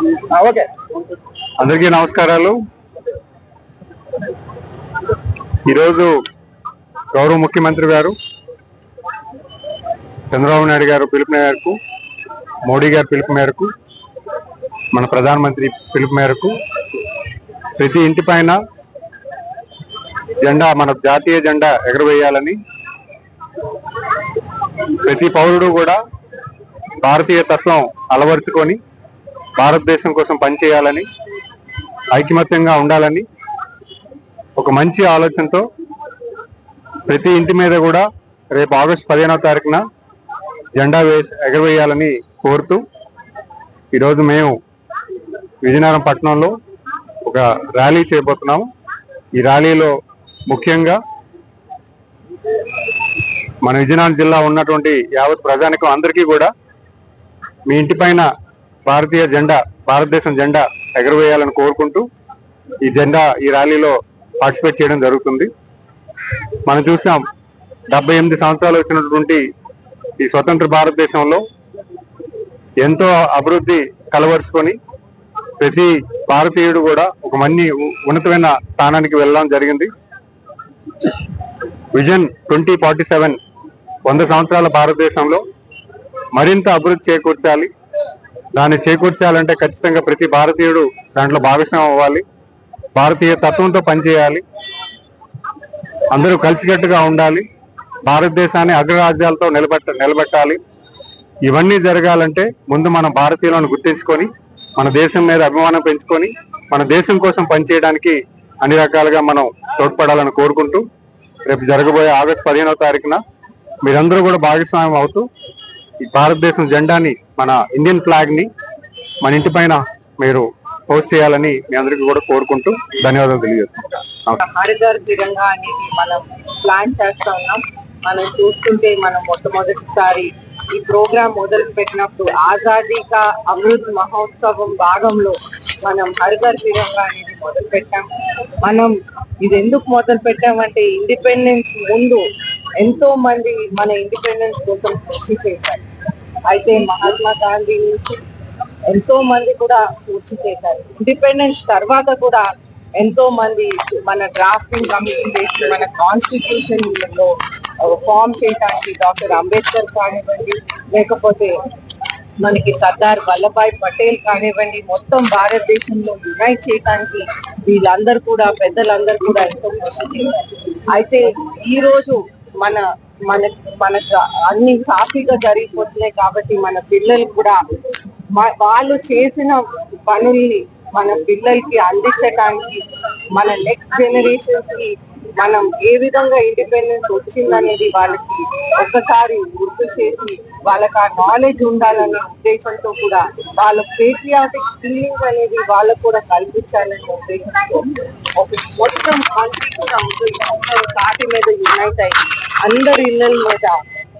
Okay, అందరికీ నమస్కారాలు. ఈరోజు గౌరవ ముఖ్యమంత్రి గారు చంద్రబాబు నాయుడు గారు పిలుపు మేరకు, మోడీ గారి పిలుపు మేరకు, మన ప్రధానమంత్రి పిలుపు మేరకు ప్రతి ఇంటి పైన జెండా, మన జాతీయ జెండా ఎగరవేయాలని, ప్రతి పౌరుడు కూడా భారతీయ తత్వం అలవరుచుకొని భారతదేశం కోసం పనిచేయాలని, ఐకమత్యంగా ఉండాలని ఒక మంచి ఆలోచనతో ప్రతి ఇంటి మీద కూడా రేపు ఆగస్టు 15వ తారీఖున జెండా ఎగరవేయాలని కోరుతూ ఈరోజు మేము విజయనగరం పట్టణంలో ఒక ర్యాలీ చేయబోతున్నాము. ఈ ర్యాలీలో ముఖ్యంగా మన విజయనగరం జిల్లా ఉన్నటువంటి యావత్ ప్రజానికం అందరికీ కూడా మీ ఇంటి పైన భారతీయ జెండా, భారతదేశం జెండా ఎగరవేయాలని కోరుకుంటూ ఈ ర్యాలీలో పార్టిసిపేట్ చేయడం జరుగుతుంది. మనం చూసాం 78 సంవత్సరాలు వచ్చినటువంటి ఈ స్వతంత్ర భారతదేశంలో ఎంతో అభివృద్ధి కలవరుచుకొని ప్రతి భారతీయుడు కూడా ఒక ఉన్నతమైన స్థానానికి వెళ్ళడం జరిగింది. విజన్ 2047 100 సంవత్సరాల భారతదేశంలో మరింత అభివృద్ధి చేకూర్చాలి. దాన్ని చేకూర్చాలంటే ఖచ్చితంగా ప్రతి భారతీయుడు దాంట్లో భాగస్వామ్యం అవ్వాలి, భారతీయ తత్వంతో పనిచేయాలి, అందరూ కలిసికట్టుగా ఉండాలి, భారతదేశాన్ని అగ్రరాజ్యాలతో నిలబెట్టాలి. ఇవన్నీ జరగాలంటే ముందు మన భారతీయులను గుర్తించుకొని, మన దేశం మీద అభిమానం పెంచుకొని, మన దేశం కోసం పనిచేయడానికి అన్ని రకాలుగా మనం తోడ్పడాలని కోరుకుంటూ రేపు జరగబోయే ఆగస్టు 15వ తారీఖున మీరందరూ కూడా భాగస్వామ్యం అవుతూ ఈ భారతదేశం జెండాని, మన ఇండియన్ ఫ్లాగ్ ని మన ఇంటి పైన మీరు పోస్ట్ చేయాలని మీ అందరికీ కూడా కోరుకుంటూ ధన్యవాదాలు తెలియజేస్తున్నాం. హరిఘర్ తిరంగా అనేది మనం ప్లాన్ చేస్తా ఉన్నాం. మనం చూస్తుంటే మనం మొట్టమొదటిసారి ఈ ప్రోగ్రామ్ మొదలు పెట్టినప్పుడు ఆజాదీ కా అమృత్ మహోత్సవం భాగంలో మనం హరిఘర్ తిరంగా అనేది మొదలు పెట్టాం. మనం ఇది ఎందుకు మొదలు పెట్టామంటే ఇండిపెండెన్స్ ముందు ఎంతో మంది మన ఇండిపెండెన్స్ కోసం కృషి చేశారు. అయితే మహాత్మా గాంధీ నుంచి ఎంతో మంది కూడా కృషి చేశారు. ఇండిపెండెన్స్ తర్వాత కూడా ఎంతో మంది మన డ్రాఫ్టింగ్ కమిటీ చేసి మన కాన్స్టిట్యూషన్ లో ఫామ్ చేయడానికి డాక్టర్ అంబేద్కర్ కానివ్వండి, లేకపోతే మనకి సర్దార్ వల్లభాయ్ పటేల్ కానివ్వండి, మొత్తం భారతదేశంలో యునైట్ చేయడానికి వీళ్ళందరూ కూడా, పెద్దలందరూ కూడా ఎంతో కృషి చేశారు. అయితే ఈ రోజు మనకు అన్ని సాఫీగా జరిగిపోతున్నాయి కాబట్టి మన పిల్లలు కూడా వాళ్ళు చేసిన పనుల్ని మన పిల్లలకి అందించడానికి, మన నెక్స్ట్ జనరేషన్ కి మనం ఏ విధంగా ఇండిపెండెన్స్ వచ్చిందనేది వాళ్ళకి ఒక్కసారి గుర్తు చేసి వాళ్ళకి ఆ నాలెడ్జ్ ఉండాలనే ఉద్దేశంతో కూడా వాళ్ళ పేట్రియాటిక్ ఫీలింగ్ అనేది వాళ్ళకు కూడా కల్పించాలనే ఉద్దేశంతో ఒక మొత్తం కంట్రీ కూడా ఉంటుంది. పార్టీ మీద యునైట్ అయ్యి అందరి ఇళ్ళ మీద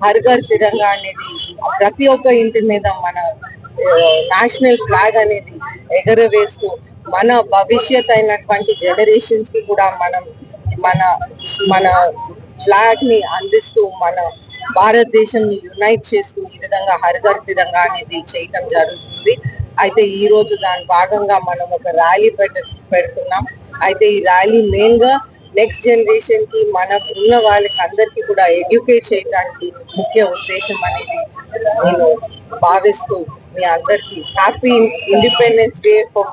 హరిఘర్ తిరంగా అనేది, ప్రతి ఒక్క ఇంటి మీద మన నేషనల్ ఫ్లాగ్ అనేది ఎగరవేస్తూ మన భవిష్యత్ అయినటువంటి జనరేషన్స్ కి కూడా మనం మన ఫ్లాగ్ ని అందిస్తూ మన భారతదేశం యునైట్ చేస్తూ ఈ విధంగా హరిఘర్ తిరంగా అనేది చేయటం జరుగుతుంది. అయితే ఈ రోజు దాని భాగంగా మనం ఒక ర్యాలీ పెడుతున్నాం. అయితే ఈ ర్యాలీ మెయిన్ గా నెక్స్ట్ జనరేషన్ కి మనకున్న వాళ్ళకి అందరికి కూడా ఎడ్యుకేట్ చేయడానికి ముఖ్య ఉద్దేశం అనేది నేను భావిస్తూ మీ అందరికి హ్యాపీ ఇండిపెండెన్స్ డే ఫర్